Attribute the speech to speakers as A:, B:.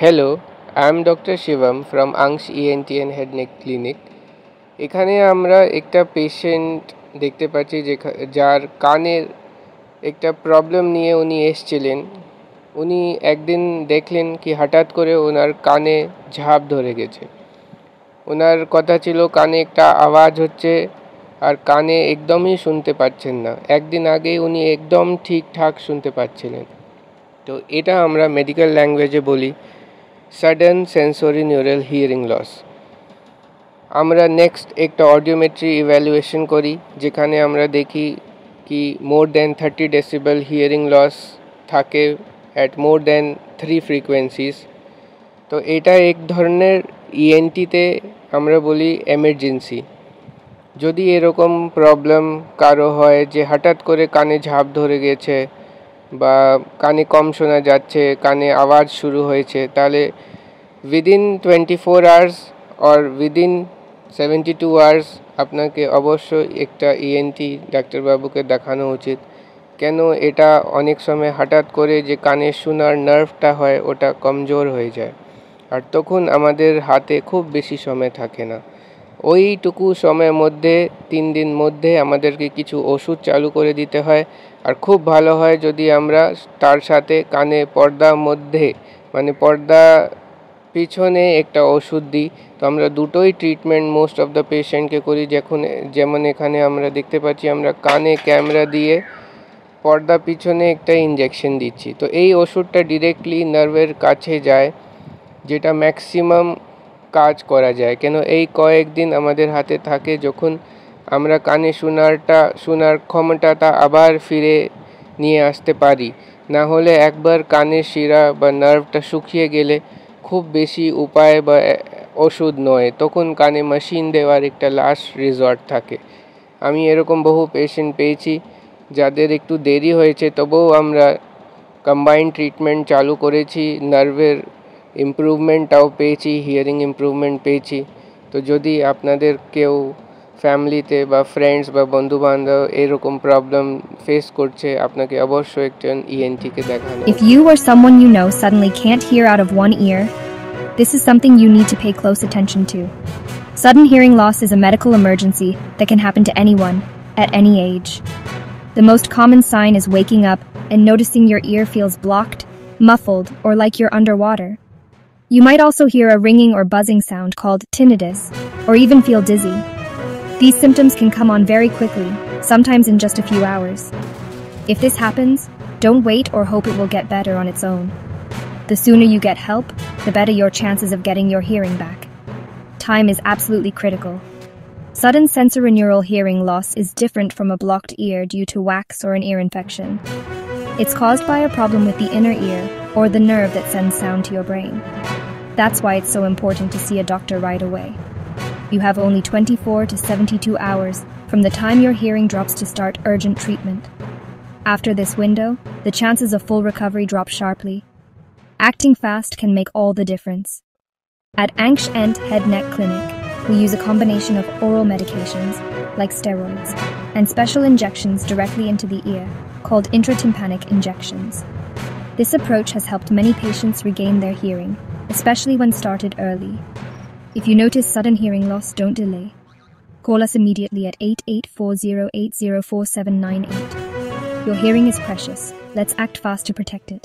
A: Hello, I am Dr. Shivam from Angsh ENT and Head Neck Clinic. এখানে আমরা একটা patient দেখতে পাচ্ছি যার কানের একটা প্রবলেম নিয়ে উনি এসেছিলেন। উনি একদিন দেখলেন কি হঠাৎ করে ওনার কানে ঝাঁপ ধরে গেছে। ওনার কথা ছিল কানে একটা আওয়াজ হচ্ছে আর কানে একদমই শুনতে পাচ্ছেন না। একদিন আগে উনি একদম ঠিকঠাক শুনতে পাচ্ছিলেন। তো এটা আমরা মেডিকেল ল্যাঙ্গুয়েজে বলি sudden sensory neural hearing loss. আমরা নেক্সট একটা অডিওমেট্রি ইভ্যালুয়েশন করি, যেখানে আমরা দেখি কি more than 30 decibel hearing loss থাকে অ্যাট মোর দ্যান 3 ফ্রিকোয়েন্সিস। তো এটা এক ধরনের ইএনটিতে আমরা বলি এমার্জেন্সি। যদি এরকম প্রবলেম কারো হয় যে হঠাৎ করে কানে ঝাঁপ ধরে গেছে বা কানে কম শোনা যাচ্ছে, কানে আওয়াজ শুরু হয়েছে, তাহলে within 24 hours or within 72 hours আপনাকে অবশ্যই একটা ইএনটি ডাক্তারবাবুকে দেখানো উচিত। কেন এটা অনেক সময় হঠাৎ করে যে কানে শোনার নার্ভটা হয় ওটা কমজোর হয়ে যায়, আর তখন আমাদের হাতে খুব বেশি সময় থাকে না। ওইটুকু সময়ের মধ্যে 3 দিন মধ্যে আমাদেরকে কিছু ওষুধ চালু করে দিতে হয়। আর খুব ভালো হয় যদি আমরা তার সাথে কানে পর্দার মধ্যে পর্দা পিছনে একটা ওষুধ দিই। তো আমরা দুটোই ট্রিটমেন্ট মোস্ট অফ দ্য পেশেন্টকে করি। যেমন এখানে আমরা দেখতে পাচ্ছি আমরা কানে ক্যামেরা দিয়ে পর্দা পিছনে একটা ইনজেকশন দিচ্ছি। তো এই ওষুধটা ডিরেক্টলি নার্ভের কাছে যায়, যেটা ম্যাক্সিমাম কাজ করা যায়। কেন এই কয়েকদিন আমাদের হাতে থাকে যখন আমরা কানে শোনার ক্ষমতাটা আবার ফিরে নিয়ে আসতে পারি। না হলে একবার কানের শিরা বা নার্ভটা শুকিয়ে গেলে খুব বেশি উপায় বা ওষুধ নয়, তখন কানে মেশিন দেওয়ার একটা লাস্ট রিসর্ট থাকে। আমি এরকম বহু পেশেন্ট পেয়েছি যাদের একটু দেরি হয়েছে, তবুও আমরা কম্বাইন্ড ট্রিটমেন্ট চালু করেছি, নার্ভের ইমপ্রুভমেন্টটাও পেয়েছি, হিয়ারিং ইমপ্রুভমেন্ট পেয়েছি। তো যদি আপনাদের কেউ ফ্যামিলিতে বা ফ্রেন্ডস বা বন্ধুবান্ধব এরকম প্রবলেম ফেস করছে, আপনাকে অবশ্যই একজন ইএনটিকে দেখানো।
B: If you or someone you know suddenly can't hear out of one ear, this is something you need to pay close attention to. Sudden hearing loss is a medical emergency that can happen to anyone, at any age. The most common sign is waking up and noticing your ear feels blocked, muffled, or like you're underwater. You might also hear a ringing or buzzing sound called tinnitus, or even feel dizzy. These symptoms can come on very quickly, sometimes in just a few hours. If this happens, don't wait or hope it will get better on its own. The sooner you get help, the better your chances of getting your hearing back. Time is absolutely critical. Sudden sensorineural hearing loss is different from a blocked ear due to wax or an ear infection. It's caused by a problem with the inner ear, or the nerve that sends sound to your brain. That's why it's so important to see a doctor right away. You have only 24 to 72 hours from the time your hearing drops to start urgent treatment. After this window, the chances of full recovery drop sharply. Acting fast can make all the difference. At Angsh ENT Head Neck Clinic, we use a combination of oral medications, like steroids, and special injections directly into the ear, called intratympanic injections. This approach has helped many patients regain their hearing, especially when started early. If you notice sudden hearing loss, don't delay. Call us immediately at 8840804798. Your hearing is precious. Let's act fast to protect it.